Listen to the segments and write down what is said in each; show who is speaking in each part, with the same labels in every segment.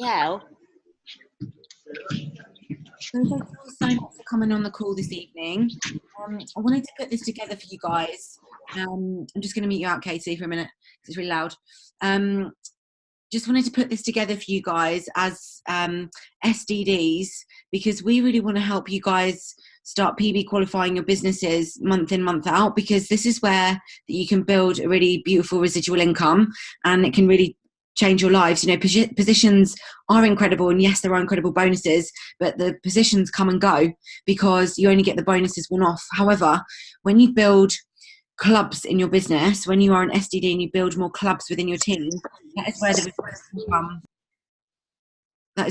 Speaker 1: Yeah.
Speaker 2: So thank you all so much for coming on the call this evening. I wanted to put this together for you guys. I'm just going to mute you out, Katie, for a minute because it's really loud. Just wanted to put this together for you guys as SDDs because we really want to help you guys start PB qualifying your businesses month in, month out, because this is where you can build a really beautiful residual income and it can really change your lives. You know, positions are incredible, and yes, there are incredible bonuses, but the positions come and go because you only get the bonuses one-off. However, when you build clubs in your business, when you are an SDD and you build more clubs within your team, that is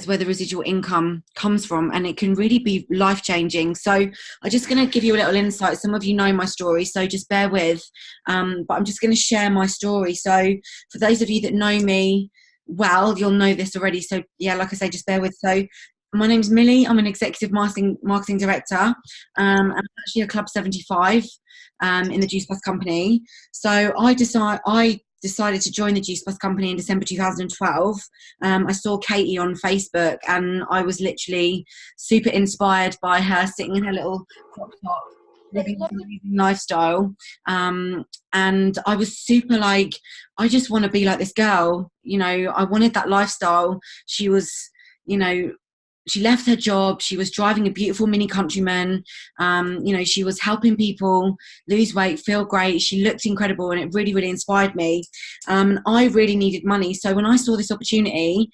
Speaker 2: where the residual income comes from, and it can really be life-changing. So I'm just going to give you a little insight. Some of you know my story, so just bear with, but I'm just going to share my story. So for those of you that know me well, you'll know this already, so yeah, like I say, just bear with. So my name's Millie. I'm an executive marketing director. I'm actually a Club 75 in the Juice Plus company. So I decided to join the Juice Plus company in December 2012. I saw Katie on Facebook and I was literally super inspired by her sitting in her little crop top, living an amazing lifestyle. And I was super like, I just want to be like this girl. You know, I wanted that lifestyle. She was, you know, she left her job. She was driving a beautiful Mini Countryman. You know, she was helping people lose weight, feel great. She looked incredible, and it really, really inspired me. I really needed money. So when I saw this opportunity,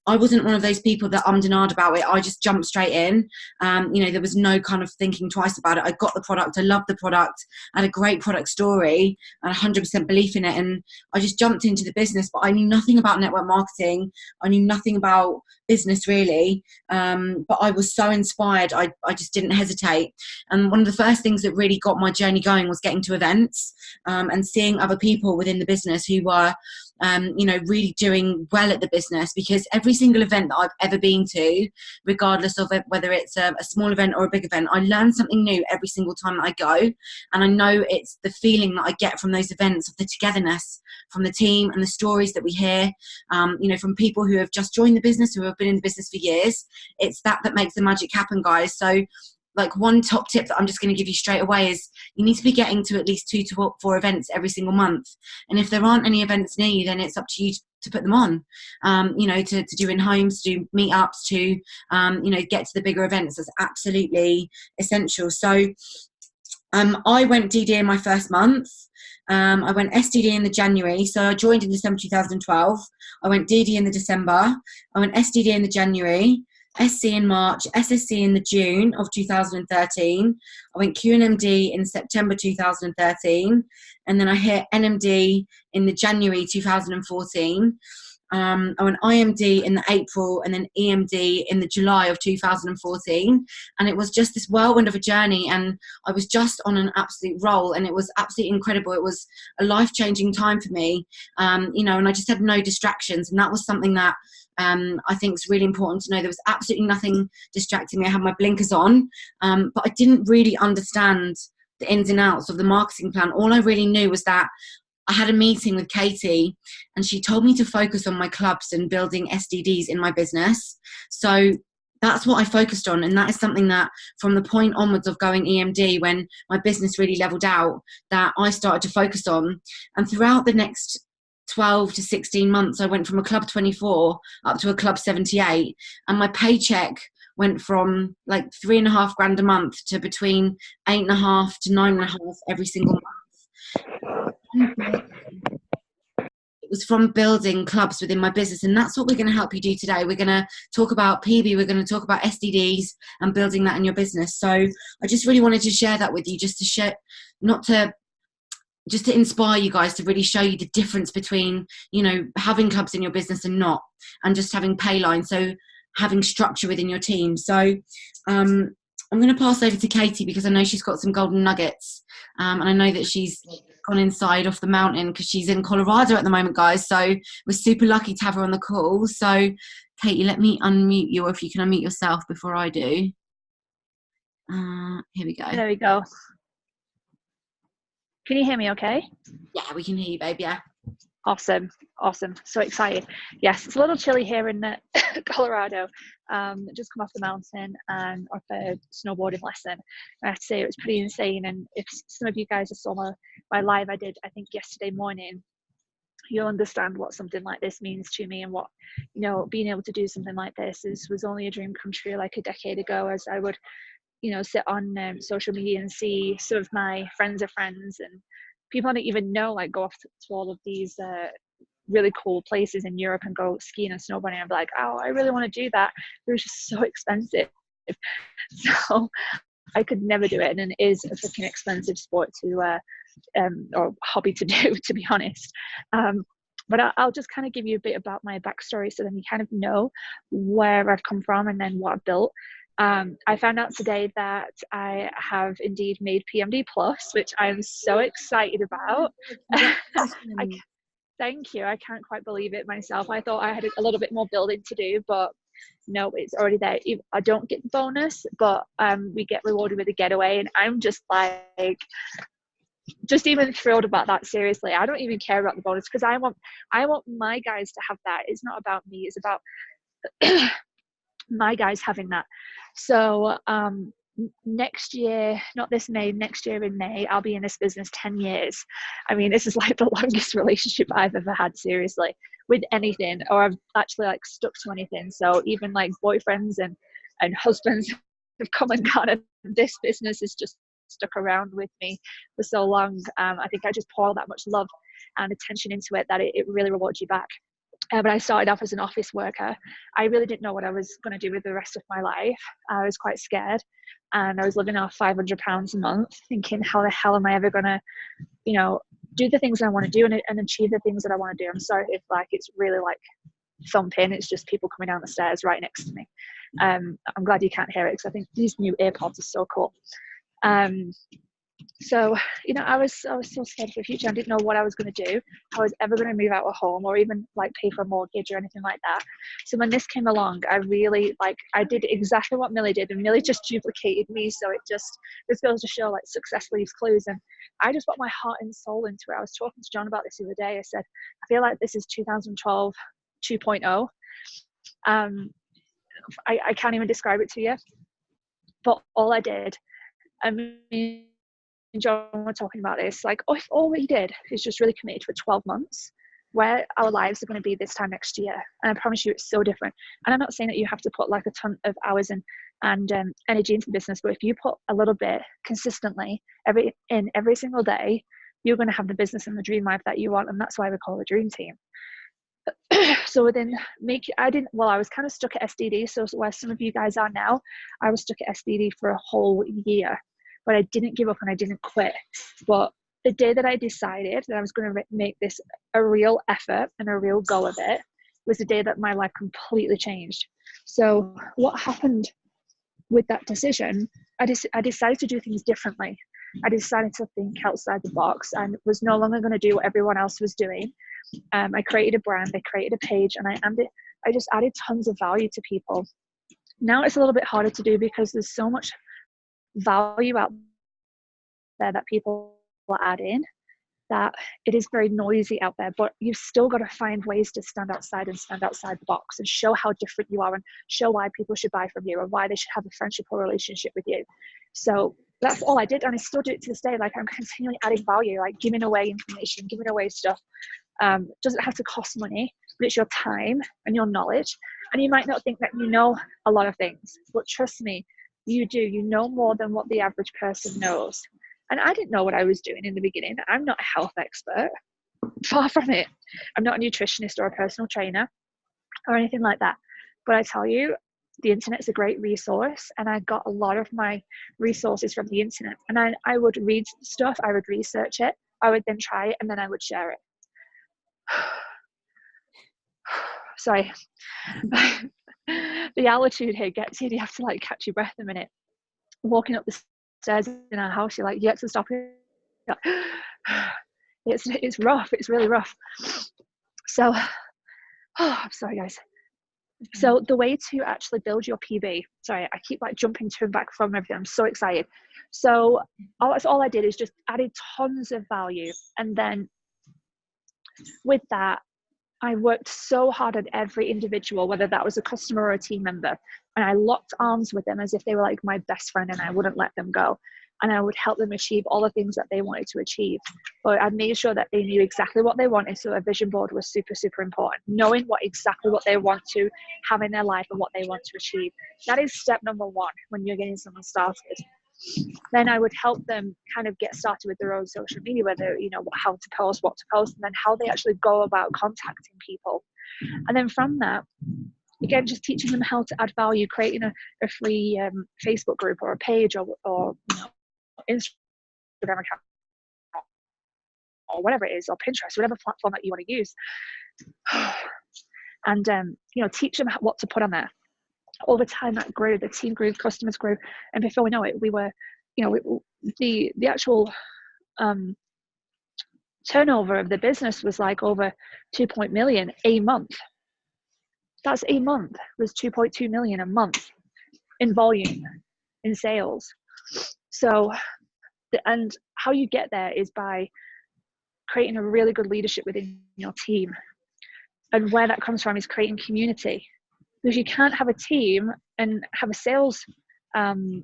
Speaker 2: I wasn't one of those people that ummed and ahed about it. I just jumped straight in. You know, there was no kind of thinking twice about it. I got the product. I loved the product. I had a great product story and 100% belief in it. And I just jumped into the business, but I knew nothing about network marketing. I knew nothing about business really. But I was so inspired. I just didn't hesitate. And one of the first things that really got my journey going was getting to events and seeing other people within the business who were you know, really doing well at the business, because every single event that I've ever been to, regardless of it, whether it's a small event or a big event, I learn something new every single time that I go. And I know it's the feeling that I get from those events, of the togetherness from the team and the stories that we hear, you know, from people who have just joined the business, who have been in the business for years. It's that makes the magic happen, guys. So like one top tip that I'm just going to give you straight away is you need to be getting to at least 2 to 4 events every single month. And if there aren't any events near you, then it's up to you to put them on, you know, to do in homes, to do meetups, to, you know, get to the bigger events. That's absolutely essential. So I went DD in my first month. I went SDD in the January. So I joined in December 2012. I went DD in the December. I went SDD in the January. SC in March, SSC in the June of 2013. I went QNMD in September 2013, and then I hit NMD in the January 2014. I went IMD in the April, and then EMD in the July of 2014. And it was just this whirlwind of a journey, and I was just on an absolute roll, and it was absolutely incredible. It was a life-changing time for me, you know, and I just had no distractions, and that was something that I think it's really important to know. There was absolutely nothing distracting me. I had my blinkers on, but I didn't really understand the ins and outs of the marketing plan. All I really knew was that I had a meeting with Katie and she told me to focus on my clubs and building SDDs in my business. So that's what I focused on. And that is something that from the point onwards of going EMD, when my business really leveled out, that I started to focus on. And throughout the next 12 to 16 months, I went from a club 24 up to a club 78, and my paycheck went from like $3,500 a month to between 8.5 to 9.5 every single month. It was from building clubs within my business, and that's what we're going to help you do today. We're going to talk about PB, we're going to talk about SDDs and building that in your business. So I just really wanted to share that with you, just to share, just to inspire you guys, to really show you the difference between, you know, having clubs in your business and not, and just having pay lines. So having structure within your team. So I'm going to pass over to Katie because I know she's got some golden nuggets, and I know that she's gone inside off the mountain because she's in Colorado at the moment, guys. So we're super lucky to have her on the call. So Katie, let me unmute you, or if you can unmute yourself before I do. Here we go.
Speaker 1: There we go. Can you hear me okay?
Speaker 2: Yeah, we can hear you, babe. Yeah.
Speaker 1: Awesome. Awesome. So excited. Yes, it's a little chilly here in Colorado. Just come off the mountain and off a snowboarding lesson. I have to say it was pretty insane. And if some of you guys saw my live I did, I think yesterday morning, you'll understand what something like this means to me, and what, being able to do something like this was only a dream come true like a decade ago, as I would, sit on social media and see some of my friends of friends and people I don't even know, like, go off to all of these really cool places in Europe and go skiing and snowboarding. I'm like, oh, I really want to do that. It was just so expensive. So I could never do it. And it is a freaking expensive sport to, or hobby to do, to be honest. But I'll just kind of give you a bit about my backstory, so then you kind of know where I've come from and then what I've built. I found out today that I have indeed made PMD Plus, which I'm so excited about. Thank you. I can't quite believe it myself. I thought I had a little bit more building to do, but no, it's already there. I don't get the bonus, but we get rewarded with a getaway, and I'm just like, just even thrilled about that. Seriously, I don't even care about the bonus, because I want my guys to have that. It's not about me, it's about my guys having that. So next year, not this May, next year in May, I'll be in this business 10 years. I mean, this is like the longest relationship I've ever had, seriously, with anything, or I've actually like stuck to anything. So even like boyfriends and husbands have come and gone, and this business has just stuck around with me for so long. I think I just pour that much love and attention into it that it really rewards you back. But I started off as an office worker. I really didn't know what I was going to do with the rest of my life. I was quite scared, and I was living off £500 a month, thinking, how the hell am I ever going to, do the things I want to do and achieve the things that I want to do. I'm sorry if like it's really like thumping. It's just people coming down the stairs right next to me. I'm glad you can't hear it, because I think these new AirPods are so cool. So, I was so scared for the future. I didn't know what I was going to do, how I was ever going to move out of home, or even like pay for a mortgage or anything like that. So when this came along, I really I did exactly what Millie did, and Millie just duplicated me. So this goes to show like success leaves clues. And I just put my heart and soul into it. I was talking to John about this the other day. I said, I feel like this is 2012 2.0. I can't even describe it to you, but all I did, I mean, John were talking about this, like, if all we did is just really committed for 12 months, where our lives are going to be this time next year. And I promise you, it's so different. And I'm not saying that you have to put like a ton of hours and energy into the business, but if you put a little bit consistently every single day, you're going to have the business and the dream life that you want. And that's why we call it a dream team. So I was kind of stuck at SDD. So where some of you guys are now, I was stuck at SDD for a whole year. But I didn't give up and I didn't quit. But the day that I decided that I was going to make this a real effort and a real go of it was the day that my life completely changed. So what happened with that decision, I decided to do things differently. I decided to think outside the box and was no longer going to do what everyone else was doing. I created a brand, I created a page, and I just added tons of value to people. Now it's a little bit harder to do because there's so much value out there that people will add in, that it is very noisy out there, but you've still got to find ways to stand outside the box and show how different you are, and show why people should buy from you, or why they should have a friendship or relationship with you. So that's all I did, and I still do it to this day. Like, I'm continually adding value, like giving away information, giving away stuff. Doesn't have to cost money, but it's your time and your knowledge. And you might not think that you know a lot of things, but trust me, you do. You know more than what the average person knows. And I didn't know what I was doing in the beginning. I'm not a health expert, far from it. I'm not a nutritionist or a personal trainer or anything like that. But I tell you, the internet's a great resource, and I got a lot of my resources from the internet. And I would read stuff, I would research it, I would then try it, and then I would share it. Sorry. The altitude here gets you. You have to like catch your breath a minute. Walking up the stairs in our house, you're like, you have to stop it. It's rough. It's really rough. So, I'm sorry, guys. So the way to actually build your PB, sorry, I keep like jumping to and back from everything. I'm so excited. So all I did is just added tons of value, and then with that, I worked so hard on every individual, whether that was a customer or a team member, and I locked arms with them as if they were like my best friend, and I wouldn't let them go. And I would help them achieve all the things that they wanted to achieve. But I made sure that they knew exactly what they wanted. So a vision board was super, super important. Knowing exactly what they want to have in their life and what they want to achieve. That is step number one when you're getting someone started. Then I would help them kind of get started with their own social media, whether, how to post, what to post, and then how they actually go about contacting people. And then from that, again, just teaching them how to add value, creating a free Facebook group or a page or Instagram account or whatever it is, or Pinterest, whatever platform that you want to use. And, teach them what to put on there. Over time that grew, the team grew, customers grew. And before we know it, we were, the actual turnover of the business was like over 2 million a month. That's a month, was 2.2 million a month in volume, in sales. So, and how you get there is by creating a really good leadership within your team. And where that comes from is creating community. Because you can't have a team and have a sales, what's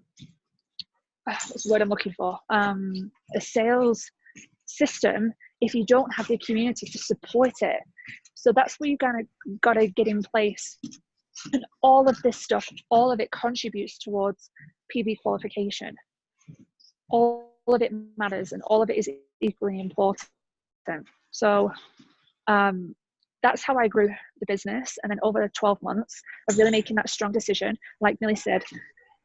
Speaker 1: the word I'm looking for? A sales system if you don't have the community to support it. So that's where you got to get in place. And all of this stuff, all of it contributes towards PB qualification. All of it matters, and all of it is equally important. So that's how I grew the business. And then over the 12 months of really making that strong decision, like Millie said,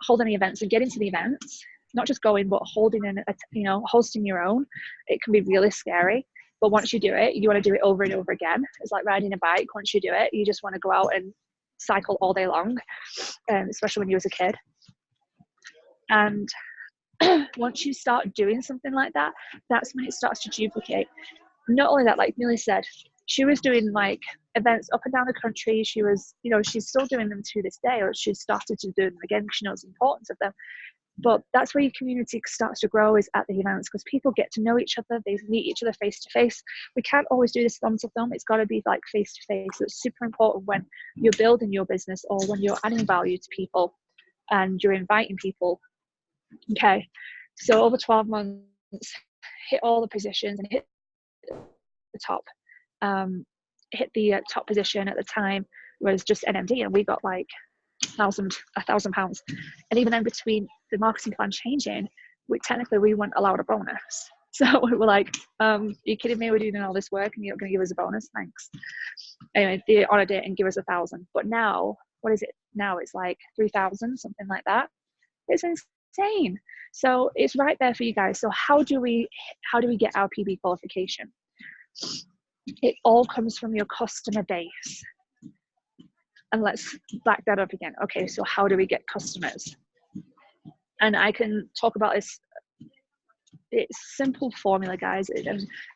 Speaker 1: holding the events and getting to the events, not just going, but hosting your own. It can be really scary. But once you do it, you want to do it over and over again. It's like riding a bike. Once you do it, you just want to go out and cycle all day long, especially when you was a kid. And once you start doing something like that, that's when it starts to duplicate. Not only that, like Millie said, she was doing like events up and down the country. She was, she's still doing them to this day, or she started to do them again because she knows the importance of them. But that's where your community starts to grow, is at the events, because people get to know each other. They meet each other face to face. We can't always do this film to film. It's got to be like face to face. It's super important when you're building your business or when you're adding value to people and you're inviting people. Okay, so over 12 months, hit all the positions and hit the top. Hit the top position at the time was just NMD, and we got like £1,000. And even then, between the marketing plan changing, we weren't allowed a bonus. So we were like, are you kidding me? We're doing all this work and you're not going to give us a bonus? Thanks. Anyway, they honored it and give us 1,000. But now, what is it? Now it's like 3,000, something like that. It's insane. So it's right there for you guys. So how do we get our PB qualification? It all comes from your customer base. And let's back that up again. Okay, so how do we get customers? And I can talk about this. It's simple formula, guys.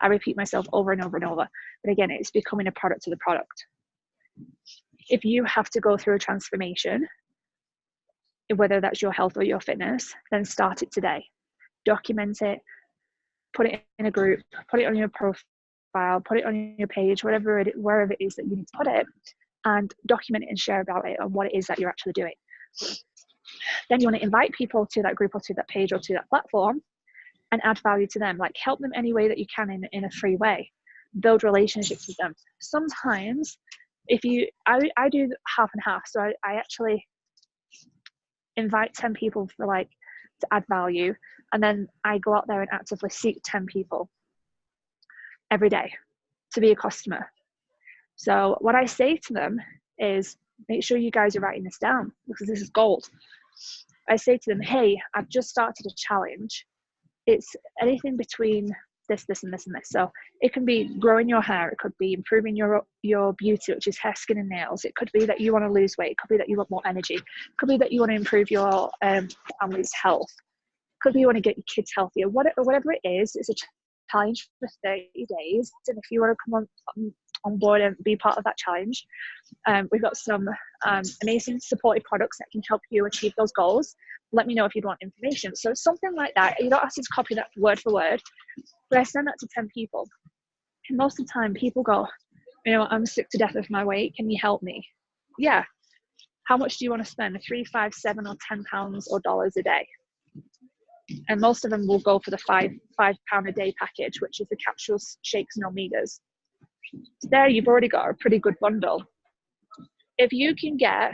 Speaker 1: I repeat myself over and over and over. But again, it's becoming a product to the product. If you have to go through a transformation, whether that's your health or your fitness, then start it today. Document it, put it in a group, put it on your profile, put it on your page, wherever it is that you need to put it, and document it and share about it and what it is that you're actually doing. Then you want to invite people to that group or to that page or to that platform and add value to them. Like, help them any way that you can in a free way. Build relationships with them. Sometimes I do half and half. So I actually invite 10 people to add value, and then I go out there and actively seek 10 people every day to be a customer. So what I say to them is, make sure you guys are writing this down, because this is gold. I say to them, hey, I've just started a challenge. It's anything between this, and this, and this. So it can be growing your hair. It could be improving your beauty, which is hair, skin, and nails. It could be that you want to lose weight. It could be that you want more energy. It could be that you want to improve your family's health. It could be you want to get your kids healthier. Whatever it is, it's a challenge for 30 days. And if you want to come on board and be part of that challenge, we've got some amazing supportive products that can help you achieve those goals. Let me know if you want information. So something like that. You don't have to copy that word for word, but I send that to 10 people. And most of the time people go, you know, I'm sick to death of my weight. Can you help me? Yeah. How much do you want to spend? 3, 5, 7, or £10 or dollars a day? And most of them will go for the £5 a day package, which is the capsules, shakes, and omegas. So there you've already got a pretty good bundle. If you can get,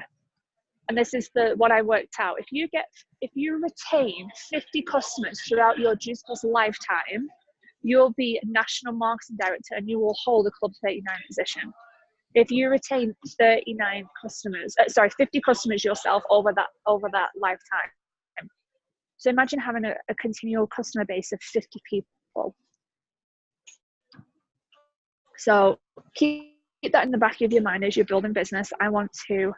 Speaker 1: and this is what I worked out, if you retain 50 customers throughout your Juice Plus lifetime, you'll be a national marketing director and you will hold a Club 39 position. If you retain 50 customers yourself over that lifetime. So imagine having a continual customer base of 50 people. So keep that in the back of your mind as you're building business. I want to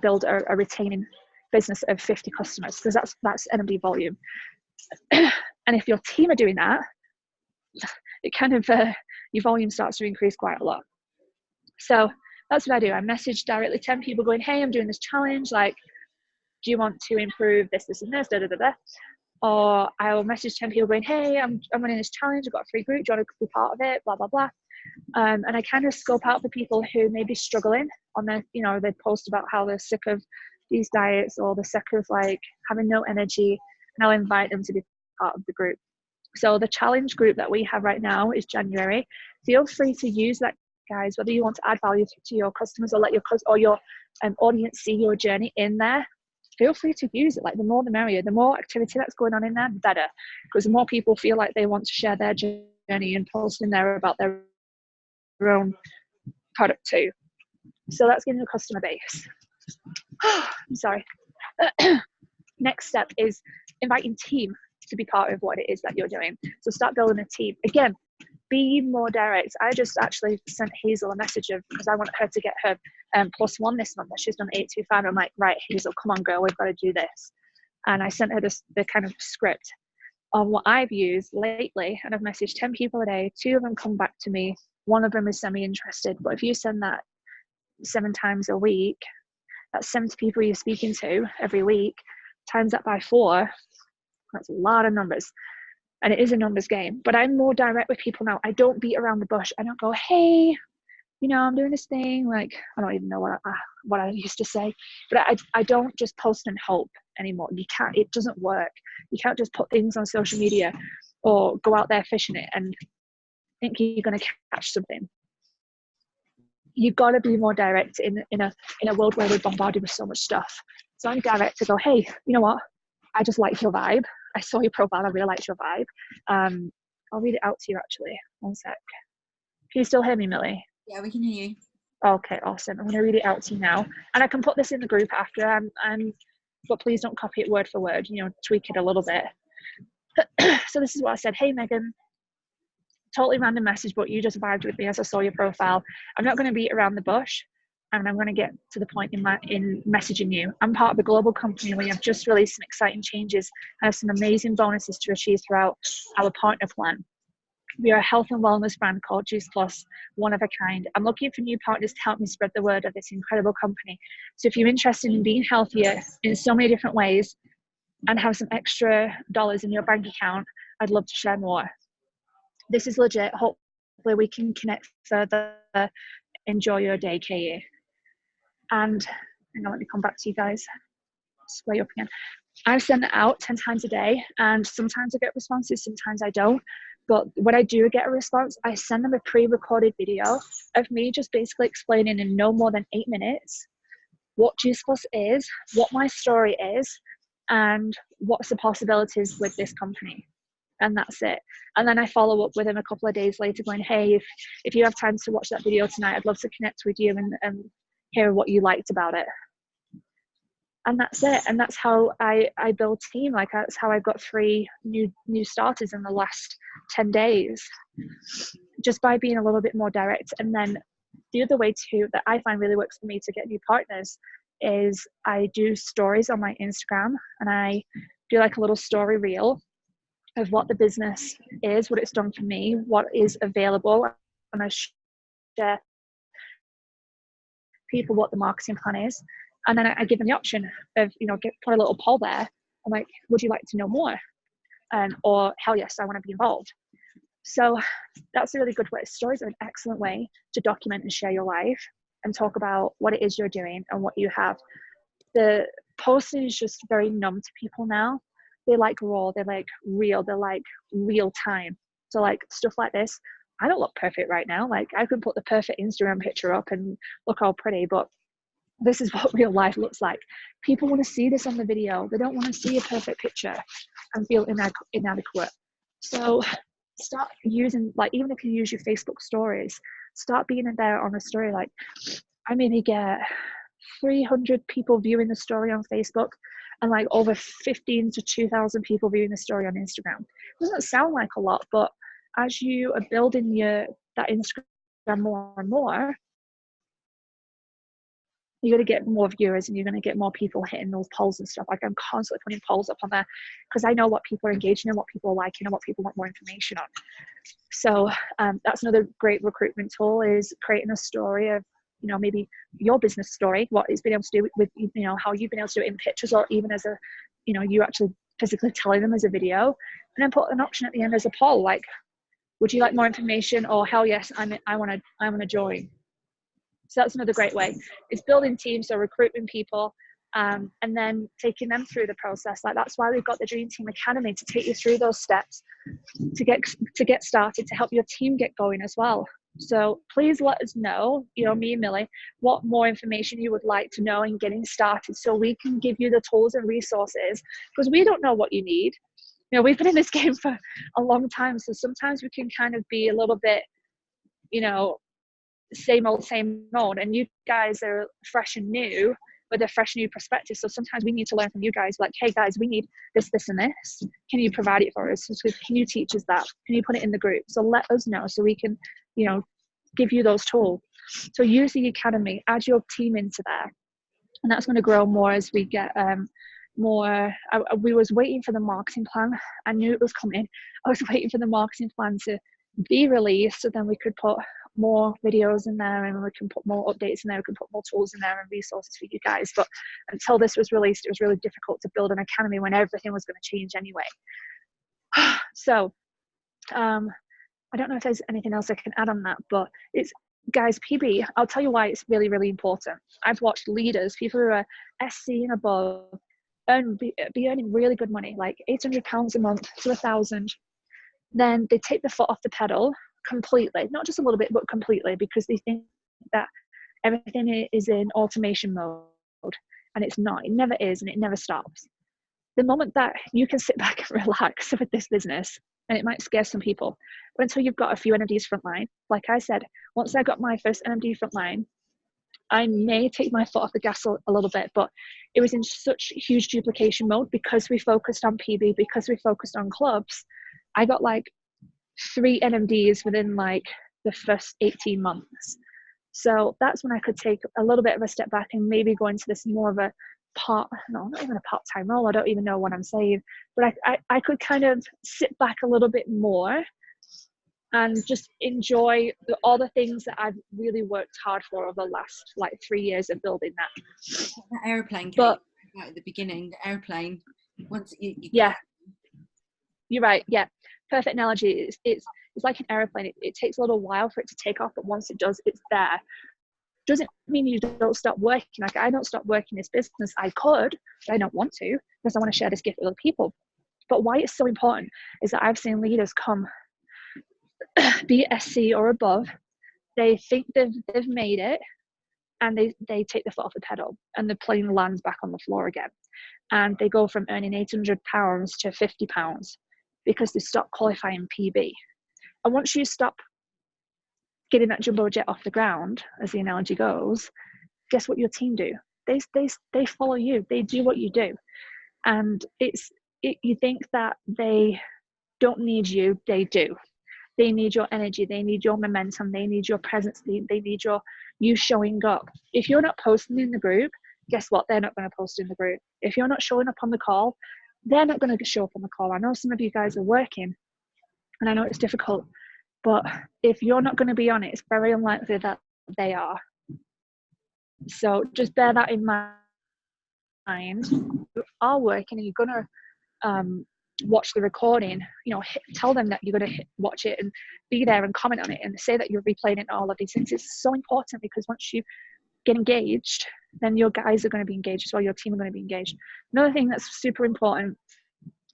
Speaker 1: build a retaining business of 50 customers, because that's NMD volume. And if your team are doing that, it kind of your volume starts to increase quite a lot. So that's what I do. I message directly 10 people going, hey, I'm doing this challenge. Like, do you want to improve this, this, and this, da, da, da, da. Or I'll message 10 people going, hey, I'm running this challenge. I've got a free group. Do you want to be part of it? Blah, blah, blah. And I kind of scope out the people who may be struggling on their, you know, they post about how they're sick of these diets or they're sick of like having no energy. And I'll invite them to be part of the group. So the challenge group that we have right now is January. Feel free to use that, guys, whether you want to add value to your customers or let your audience see your journey in there. Feel free to use it. Like, the more the merrier. The more activity that's going on in there, the better, because the more people feel like they want to share their journey and post in there about their own product too. So that's getting a customer base. I'm sorry. Next step is inviting team to be part of what it is that you're doing. So start building a team. Again, be more direct. I just actually sent Hazel a message because I want her to get her +1 this month. She's done 825. I'm like, right, Hazel, come on, girl, we've got to do this. And I sent her the kind of script on what I've used lately, and I've messaged 10 people a day. 2 of them come back to me. 1 of them is semi-interested. But if you send that 7 times a week, that's 70 people you're speaking to every week. Times that by 4, that's a lot of numbers. And it is a numbers game. But I'm more direct with people now. I don't beat around the bush. I don't go, hey, you know, I'm doing this thing. Like, I don't even know what I used to say. But I don't just post and hope anymore. You can't. It doesn't work. You can't just put things on social media or go out there fishing it and think you're going to catch something. You've got to be more direct in a world where we're bombarded with so much stuff. So I'm direct to go, hey, you know what? I just like your vibe. I saw your profile. I really liked your vibe. I'll read it out to you, actually. One sec. Can you still hear me, Millie?
Speaker 2: Yeah, we can hear you.
Speaker 1: Okay, awesome. I'm going to read it out to you now. And I can put this in the group after, but please don't copy it word for word. You know, tweak it a little bit. So this is what I said. Hey, Megan. Totally random message, but you just vibed with me as I saw your profile. I'm not going to beat around the bush, and I'm going to get to the point in messaging you. I'm part of a global company. We have just released some exciting changes and have some amazing bonuses to achieve throughout our partner plan. We are a health and wellness brand called Juice Plus, one of a kind. I'm looking for new partners to help me spread the word of this incredible company. So if you're interested in being healthier in so many different ways and have some extra dollars in your bank account, I'd love to share more. This is legit. Hopefully we can connect further. Enjoy your day, KU. And hang on, let me come back to you guys. Square you up again. I've sent it out 10 times a day, and sometimes I get responses, sometimes I don't. But when I do get a response, I send them a pre-recorded video of me just basically explaining in no more than 8 minutes what Juice Plus is, what my story is, and what's the possibilities with this company. And that's it. And then I follow up with him a couple of days later going, hey, if you have time to watch that video tonight, I'd love to connect with you and hear what you liked about it. And that's it. And that's how I build team. Like, that's how I've got 3 new starters in the last 10 days, just by being a little bit more direct. And then the other way too that I find really works for me to get new partners is I do stories on my Instagram, and I do like a little story reel of what the business is, what it's done for me, what is available, and I share people what the marketing plan is. And then I give them the option of, you know, put a little poll there. I'm like, would you like to know more? Or hell yes, I want to be involved. So that's a really good way. Stories are an excellent way to document and share your life and talk about what it is you're doing and what you have. The posting is just very numb to people now. They like raw, they like real, they like real time. So like stuff like this, I don't look perfect right now. Like I could put the perfect Instagram picture up and look all pretty, but this is what real life looks like. People want to see this on the video. They don't want to see a perfect picture and feel inadequate. So start using, like, even if you use your Facebook stories, start being in there on a story. Like I maybe get 300 people viewing the story on Facebook and like over 15 to 2,000 people viewing the story on Instagram. It doesn't sound like a lot, but as you are building that Instagram more and more, you're going to get more viewers and you're going to get more people hitting those polls and stuff. Like I'm constantly putting polls up on there because I know what people are engaging in, what people are liking, and what people want more information on. So that's another great recruitment tool, is creating a story of, maybe your business story, what it's been able to do with how you've been able to do it in pictures, or even as a, you actually physically telling them as a video, and then put an option at the end as a poll, like, would you like more information, or hell yes, I want to join. So that's another great way. It's building teams, so recruiting people, and then taking them through the process. Like that's why we've got the Dream Team Academy, to take you through those steps to get started, to help your team get going as well. So please let us know, me and Millie, what more information you would like to know in getting started, so we can give you the tools and resources, because we don't know what you need. We've been in this game for a long time, so sometimes we can kind of be a little bit, same old, and you guys are fresh and new with a fresh new perspective. So sometimes we need to learn from you guys, like, hey guys, we need this, this, and this. Can you provide it for us? So can you teach us that? Can you put it in the group? So let us know so we can, give you those tools. So use the academy, add your team into there. And that's going to grow more as we get more. We was waiting for the marketing plan. I knew it was coming. I was waiting for the marketing plan to be released, so then we could put more videos in there, and we can put more updates in there, we can put more tools in there and resources for you guys. But until this was released, it was really difficult to build an academy when everything was going to change anyway. So I don't know if there's anything else I can add on that, but it's, guys, PB, I'll tell you why it's really, really important. I've watched leaders, people who are SC and above, be earning really good money, like £800 a month to £1,000. Then they take the foot off the pedal completely, not just a little bit, but completely, because they think that everything is in automation mode, and it's not. It never is, and it never stops. The moment that you can sit back and relax with this business, and it might scare some people, but until you've got a few NMDs frontline, like I said, once I got my first NMD frontline, I may take my foot off the gas a little bit, but it was in such huge duplication mode because we focused on PB, because we focused on clubs. I got like 3 NMDs within like the first 18 months. So that's when I could take a little bit of a step back and maybe go into this more of a not even a part-time role. I don't even know what I'm saying, but I could kind of sit back a little bit more and just enjoy all the things that I've really worked hard for over the last like 3 years of building that.
Speaker 2: The airplane,
Speaker 1: but
Speaker 2: right at the beginning, the airplane. Once you
Speaker 1: yeah, you're right. Yeah, perfect analogy. It's like an airplane. It takes a little while for it to take off, but once it does, it's there. Doesn't mean you don't stop working. Like I don't stop working this business. I could, but I don't want to, because I want to share this gift with other people. But why it's so important is that I've seen leaders come, be it SC or above, they think they've made it, and they take the foot off the pedal, and the plane lands back on the floor again, and they go from earning £800 to £50 because they stop qualifying PB. And once you stop getting that jumbo jet off the ground, as the analogy goes, guess what your team do? They follow you. They do what you do. And you think that they don't need you. They do. They need your energy. They need your momentum. They need your presence. They need you showing up. If you're not posting in the group, guess what? They're not going to post in the group. If you're not showing up on the call, they're not going to show up on the call. I know some of you guys are working, and I know it's difficult, but if you're not going to be on it, it's very unlikely that they are. So just bear that in mind. You are working, and you're going to watch the recording, tell them that you're going to watch it and be there and comment on it and say that you're replaying it and all of these things. It's so important, because once you get engaged, then your guys are going to be engaged as well. Your team are going to be engaged. Another thing that's super important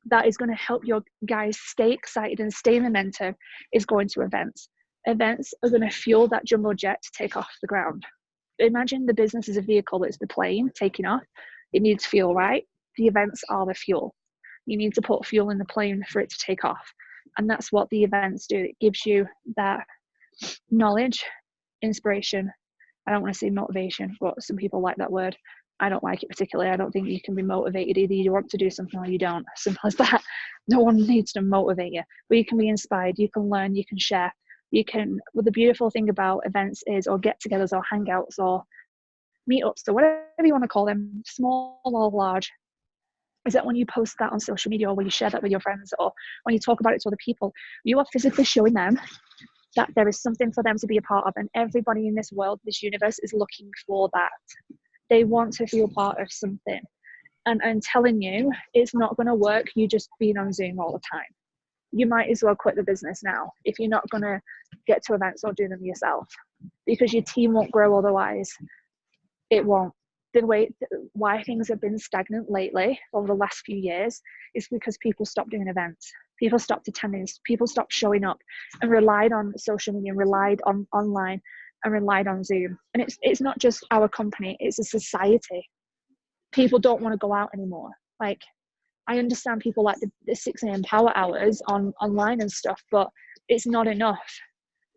Speaker 1: that is going to help your guys stay excited and stay momentum is going to events. Events are going to fuel that jumbo jet to take off the ground. Imagine the business as a vehicle that's the plane taking off. It needs fuel, right? The events are the fuel. You need to put fuel in the plane for it to take off. And that's what the events do. It gives you that knowledge, inspiration. I don't want to say motivation, but some people like that word. I don't like it particularly. I don't think you can be motivated. Either you want to do something or you don't. Simple as that. No one needs to motivate you. But you can be inspired. You can learn. You can share. Well, the beautiful thing about events is, or get-togethers or hangouts or meetups or whatever you want to call them, small or large, is that when you post that on social media, or when you share that with your friends, or when you talk about it to other people, you are physically showing them that there is something for them to be a part of. And everybody in this world, this universe, is looking for that. They want to feel part of something. And I'm telling you, it's not going to work you just being on Zoom all the time. You might as well quit the business now if you're not going to get to events or do them yourself, because your team won't grow otherwise. It won't. Why things have been stagnant lately over the last few years is because people stopped doing events. People stopped attending. People stopped showing up and relied on social media, and relied on online, and relied on Zoom. And it's not just our company, it's a society. People don't want to go out anymore. Like, I understand people like the 6 a.m. power hours online and stuff, but it's not enough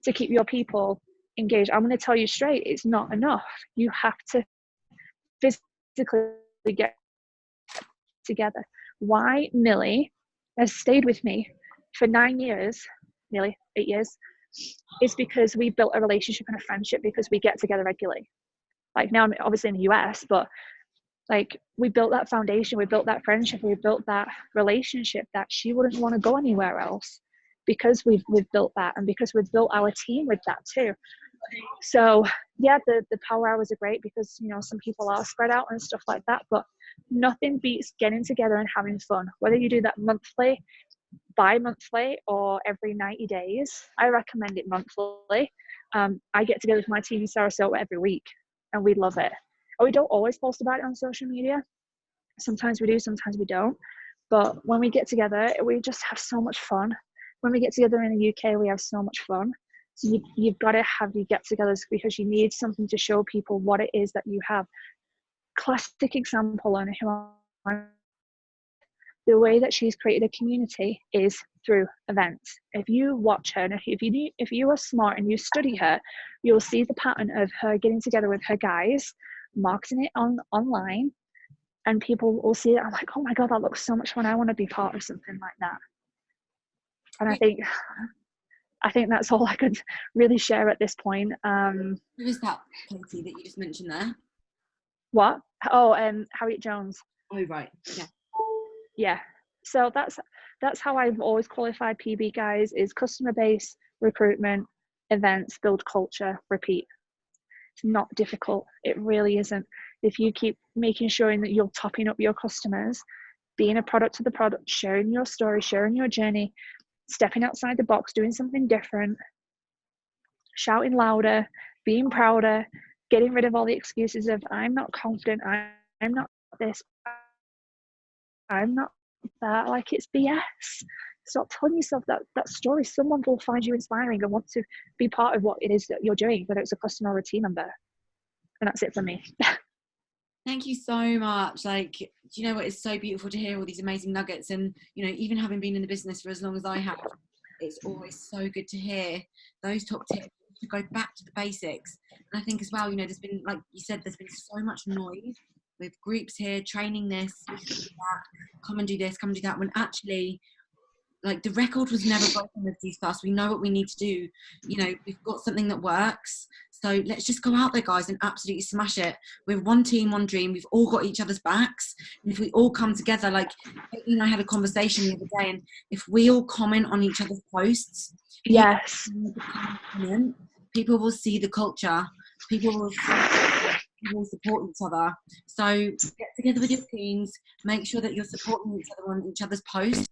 Speaker 1: to keep your people engaged. I'm going to tell you straight, it's not enough. You have to physically get together. Why Millie has stayed with me for 9 years, nearly 8 years, is because we built a relationship and a friendship, because we get together regularly. Like, now I'm obviously in the US, but like, we built that foundation, we built that friendship, we built that relationship that she wouldn't want to go anywhere else, because we've built that, and because we've built our team with that too. So yeah, the power hours are great, because some people are spread out and stuff like that, but nothing beats getting together and having fun. Whether you do that monthly, bi-monthly, or every 90 days, I recommend it monthly. I get together with my team in Sarasota every week, and we love it. We don't always post about it on social media. Sometimes we do, sometimes we don't. But when we get together, we just have so much fun. When we get together in the UK, we have so much fun. So you've got to have your get-togethers, because you need something to show people what it is that you have. Classic example on the way that she's created a community is through events. If you watch her, and if you are smart and you study her, you'll see the pattern of her getting together with her guys, marketing it online, and people will see it. I'm like, oh my God, that looks so much fun. I want to be part of something like that. And I think that's all I could really share at this point.
Speaker 2: Who is that, Katie, that you just mentioned there?
Speaker 1: What? Oh, Harriet Jones.
Speaker 2: Oh, right. Yeah.
Speaker 1: Yeah. So that's how I've always qualified PB guys, is customer base, recruitment, events, build culture, repeat. It's not difficult. It really isn't. If you keep making sure that you're topping up your customers, being a product to the product, sharing your story, sharing your journey, stepping outside the box, doing something different, shouting louder, being prouder, getting rid of all the excuses of I'm not confident, I'm not this, I'm not that. Like, it's BS. Stop telling yourself that story. Someone will find you inspiring and want to be part of what it is that you're doing, whether it's a customer or a team member. And that's it for me.
Speaker 2: Thank you so much. Like, do you know what? It's so beautiful to hear all these amazing nuggets. And, even having been in the business for as long as I have, it's always so good to hear those top tips, to go back to the basics. And I think as well, there's been, like you said, there's been so much noise with groups here, training this, that, come and do this, come and do that, when actually, like, the record was never broken with these fast. We know what we need to do. We've got something that works. So let's just go out there, guys, and absolutely smash it. We're one team, one dream. We've all got each other's backs. And if we all come together, like, Katie and I had a conversation the other day, and if we all comment on each other's posts,
Speaker 1: yes,
Speaker 2: people will see the culture. People will support each other. So get together with your teams. Make sure that you're supporting each other on each other's posts.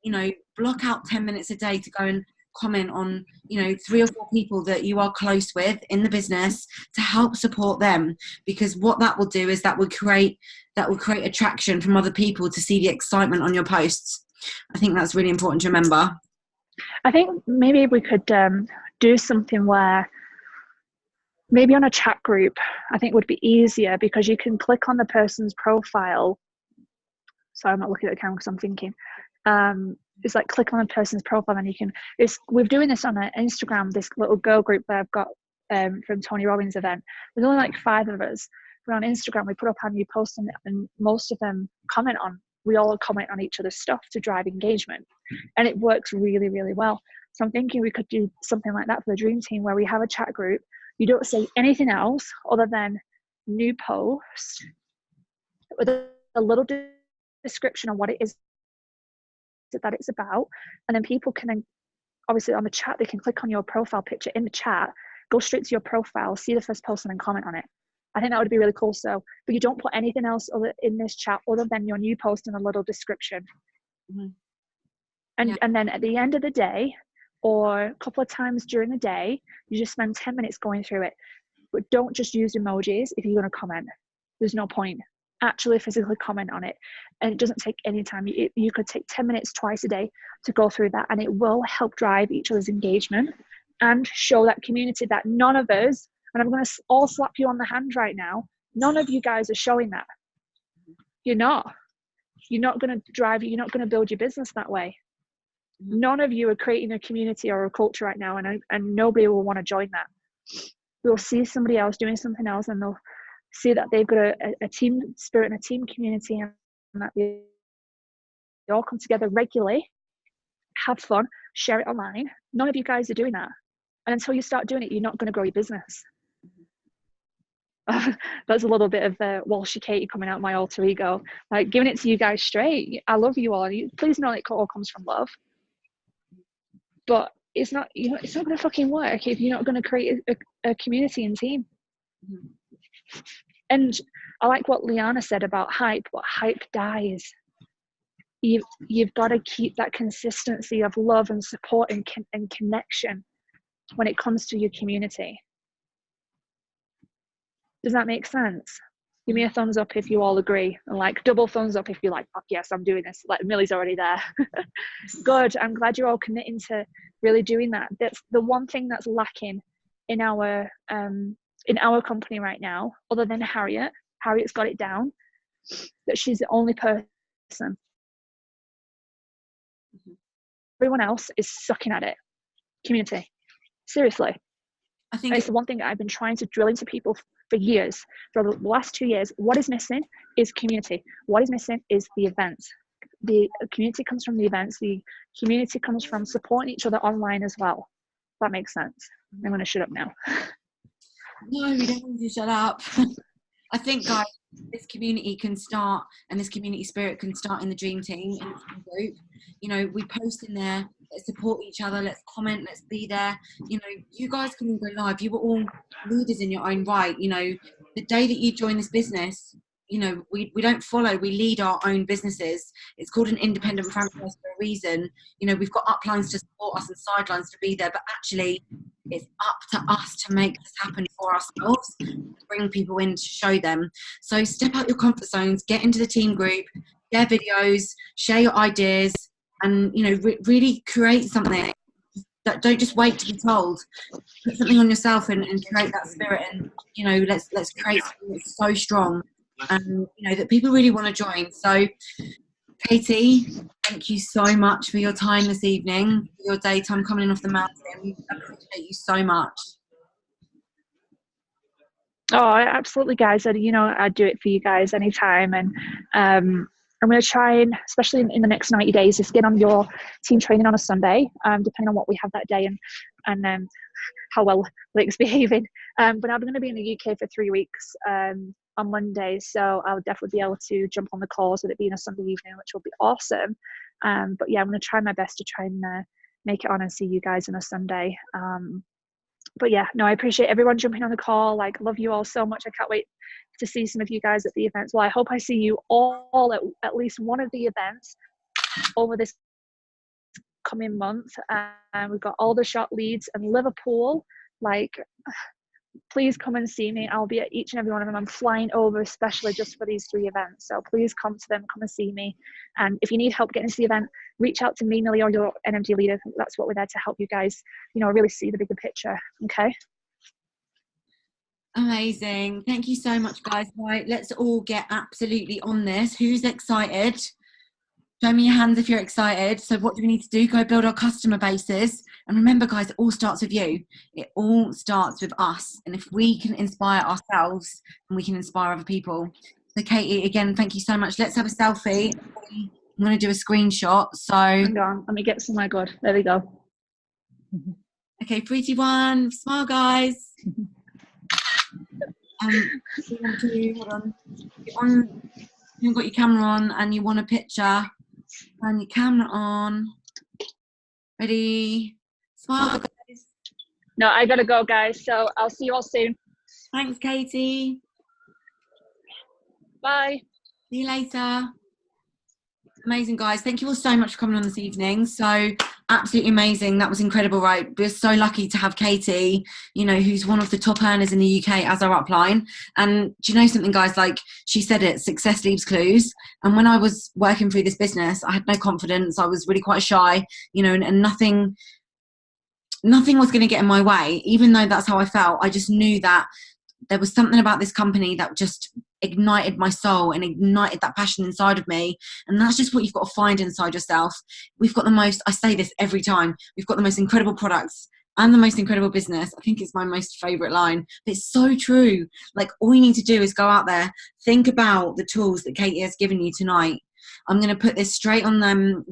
Speaker 2: you know, block out 10 minutes a day to go and comment on, you know, 3 or 4 people that you are close with in the business to help support them, because what that will do is that will create attraction from other people to see the excitement on your posts. I think that's really important to remember.
Speaker 1: I think maybe we could do something where maybe on a chat group, I think would be easier, because you can click on the person's profile. Sorry, I'm not looking at the camera because I'm thinking. It's like click on a person's profile and you can, we're doing this on Instagram, this little girl group that I've got from Tony Robbins' event. There's only like 5 of us, but on Instagram we put up our new posts and most of them we all comment on each other's stuff to drive engagement, and it works really, really well. So I'm thinking we could do something like that for the Dream Team, where we have a chat group. You don't say anything else other than new post with a little description on what it is that it's about, and then people can then, obviously on the chat, they can click on your profile picture in the chat, go straight to your profile, see the first post and then comment on it. I think that would be really cool. So, but you don't put anything else in this chat other than your new post and a little description. Mm-hmm. And then at the end of the day, or a couple of times during the day, you just spend 10 minutes going through it. But don't just use emojis if you're going to comment. There's no point. Actually physically comment on it, and it doesn't take any time. You could take 10 minutes twice a day to go through that, and it will help drive each other's engagement and show that community that none of us, and I'm going to all slap you on the hand right now, none of you guys are showing that. You're not going to drive, you're not going to build your business that way. None of you are creating a community or a culture right now, and nobody will want to join that. We'll see somebody else doing something else, and they'll see that they've got a team spirit and a team community, and that they all come together regularly, have fun, share it online. None of you guys are doing that. And until you start doing it, you're not going to grow your business. That's a little bit of Walshy Katie coming out my alter ego, like giving it to you guys straight. I love you all. Please know it all comes from love. But it's not going to fucking work if you're not going to create a community and team. Mm-hmm. And I like what Liana said about hype. What hype dies. You've got to keep that consistency of love and support and connection when it comes to your community. Does that make sense? Give me a thumbs up if you all agree, and like double thumbs up if you're like, fuck yes, I'm doing this. Like Millie's already there. Good. I'm glad you're all committing to really doing that. That's the one thing that's lacking in our company right now, other than Harriet. Harriet's got it down, that she's the only person. Everyone else is sucking at it. Community. Seriously. I think it's the one thing I've been trying to drill into people for years, for the last 2 years. What is missing is community. What is missing is the events. The community comes from the events. The community comes from supporting each other online as well. If that makes sense. I'm going to shut up now.
Speaker 2: No, we don't need to shut up. I think, guys, this community can start, and this community spirit can start in the Dream Team, in the Dream group. You know, we post in there, let's support each other, let's comment, let's be there. You know, you guys can all go live. You were all leaders in your own right. You know, the day that you join this business, you know, we don't follow, we lead our own businesses. It's called an independent franchise for a reason. You know, we've got uplines to support us and sidelines to be there, but actually it's up to us to make this happen for ourselves, bring people in to show them. So step out your comfort zones, get into the team group, share videos, share your ideas, and, you know, really create something. Don't just wait to be told. Put something on yourself and create that spirit, and, you know, let's create something that's so strong, and, you know, that people really want to join. So Katie, thank you so much for your time this evening, for your daytime coming in off the mountain. We appreciate you so much.
Speaker 1: Oh, absolutely, guys. And, you know, I'd do it for you guys anytime. And I'm going to try and, especially in the next 90 days, just get on your team training on a Sunday, depending on what we have that day and how well Lake's behaving. But I'm going to be in the UK for 3 weeks on Monday, so I'll definitely be able to jump on the calls with it being a Sunday evening, which will be awesome. But yeah, I'm going to try my best to try and make it on and see you guys on a Sunday. But yeah, no, I appreciate everyone jumping on the call. Like, love you all so much. I can't wait to see some of you guys at the events. Well, I hope I see you all at least one of the events over this upcoming month, and we've got Aldershot, Leeds and Liverpool. Like, please come and see me. I'll be at each and every one of them. I'm flying over especially just for these 3 events, so please come to them, come and see me. And if you need help getting to the event, reach out to me, Millie, or your energy leader. That's what we're there to help you guys, you know, really see the bigger picture. Okay.
Speaker 2: Amazing. Thank you so much, guys. Right, let's all get absolutely on this. Who's excited? Show me your hands if you're excited. So what do we need to do? Go build our customer bases. And remember, guys, it all starts with you. It all starts with us. And if we can inspire ourselves, then we can inspire other people. So Katie, again, thank you so much. Let's have a selfie. I'm going to do a screenshot. So
Speaker 1: hang on, let me get somewhere good. There we go.
Speaker 2: Okay, 3, 2, 1. Smile, guys. Hold on. You've got your camera on and you want a picture. And your camera on. Ready? Smile, guys.
Speaker 1: No, I gotta go, guys. So I'll see you all soon.
Speaker 2: Thanks, Katie.
Speaker 1: Bye.
Speaker 2: See you later. Amazing, guys. Thank you all so much for coming on this evening. So absolutely amazing. That was incredible, right? We're so lucky to have Katie, you know, who's one of the top earners in the UK as our upline. And do you know something, guys? Like she said it, success leaves clues. And when I was working through this business, I had no confidence. I was really quite shy, you know, and nothing was going to get in my way. Even though that's how I felt, I just knew that there was something about this company that just ignited my soul and ignited that passion inside of me. And that's just what you've got to find inside yourself. We've got the most, I say this every time, we've got the most incredible products and the most incredible business. I think it's my most favorite line, but it's so true. Like all you need to do is go out there, think about the tools that Katie has given you tonight. I'm going to put this straight on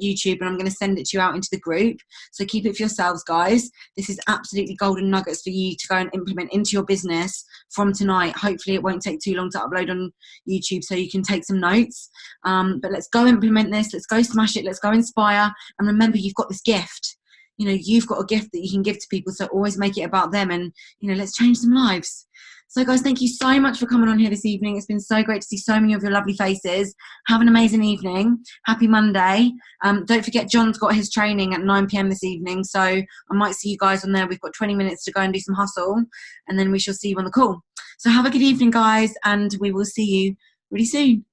Speaker 2: YouTube and I'm going to send it to you out into the group. So keep it for yourselves, guys. This is absolutely golden nuggets for you to go and implement into your business from tonight. Hopefully it won't take too long to upload on YouTube so you can take some notes. But let's go implement this. Let's go smash it. Let's go inspire. And remember, you've got this gift. You know, you've got a gift that you can give to people. So always make it about them and, you know, let's change some lives. So guys, thank you so much for coming on here this evening. It's been so great to see so many of your lovely faces. Have an amazing evening. Happy Monday. Don't forget, John's got his training at 9 p.m. this evening. So I might see you guys on there. We've got 20 minutes to go and do some hustle. And then we shall see you on the call. So have a good evening, guys. And we will see you really soon.